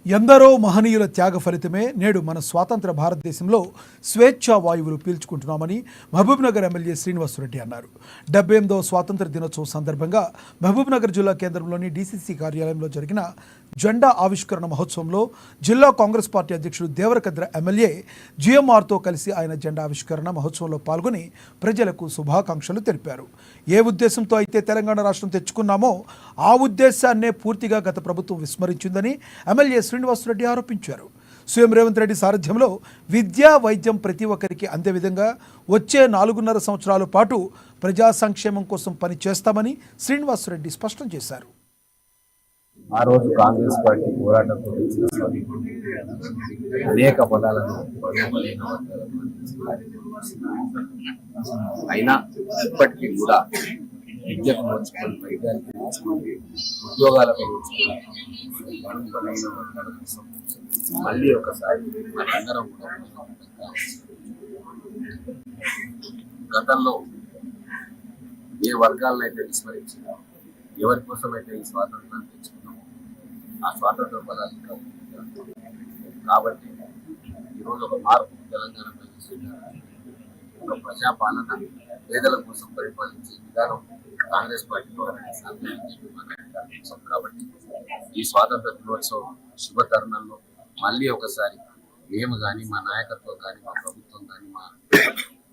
ఎందరో మహనీయుల త్యాగ ఫలితమే నేడు మన స్వాతంత్ర భారతదేశంలో స్వేచ్ఛా వాయువులు పీల్చుకుంటున్నామని మహబూబ్నగర్ ఎమ్మెల్యే శ్రీనివాసరెడ్డి అన్నారు. 78వ స్వాతంత్ర దినోత్సవం సందర్భంగా మహబూబ్నగర్ జిల్లా కేంద్రంలోని డీసీసీ కార్యాలయంలో జరిగిన జెండా ఆవిష్కరణ మహోత్సవంలో జిల్లా కాంగ్రెస్ పార్టీ అధ్యక్షుడు దేవరకద్ర ఎమ్మెల్యే జిఎంఆర్తో కలిసి ఆయన జెండా ఆవిష్కరణ మహోత్సవంలో పాల్గొని ప్రజలకు శుభాకాంక్షలు తెలిపారు. ఏ ఉద్దేశంతో అయితే తెలంగాణ రాష్ట్రం తెచ్చుకున్నామో ఆ ఉద్దేశాన్నే పూర్తిగా గత ప్రభుత్వం విస్మరించిందని ఎమ్మెల్యే శ్రీనివాసరెడ్డి ఆరోపించారు. సీఎం రేవంత్ రెడ్డి సారథ్యంలో విద్యా వైద్యం ప్రతి ఒక్కరికి అందే విధంగా వచ్చే 4.5 సంవత్సరాల పాటు ప్రజా సంక్షేమం కోసం పని చేస్తామని శ్రీనివాసరెడ్డి స్పష్టం చేశారు. ఆ రోజు కాంగ్రెస్ పార్టీ పోరాటంతో అనేక పదాలను అయినా ఇప్పటికీ కూడా విద్యకు నోచుకొని వైద్యానికి నోచుకొని ఉద్యోగాలకు నోచుకొని మళ్ళీ ఒకసారి మనందరం కూడా గతంలో ఏ వర్గాలను అయితే విస్మరించినా ఎవరి కోసం అయితే ఈ స్వాతంత్రాన్ని తెచ్చుకున్నామో ఆ స్వాతంత్ర పదాలు కాబట్టి ఈరోజు ఒక మార్పు తెలంగాణ ఒక ప్రజాపాలన పేదల కోసం పరిపాలించే విధానం కాంగ్రెస్ పార్టీ కాబట్టి ఈ స్వాతంత్ర దినోత్సవం శుభ తరుణంలో మళ్ళీ ఒకసారి మేము కానీ మా నాయకత్వం కానీ మా ప్రభుత్వం కానీ మా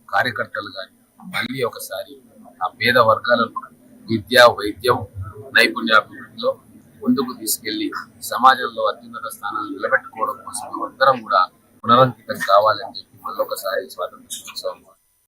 కార్యకర్తలు కానీ మళ్ళీ ఒకసారి ఆ పేద వర్గాలను విద్య వైద్యం నైపుణ్యాభివృద్ధిలో ముందుకు తీసుకెళ్లి సమాజంలో అత్యున్నత స్థానాలు నిలబెట్టుకోవడం కోసం అందరం కూడా పునరంకితం కావాలని చెప్పి మళ్ళొకసారి స్వాతంత్ర దినోత్సవం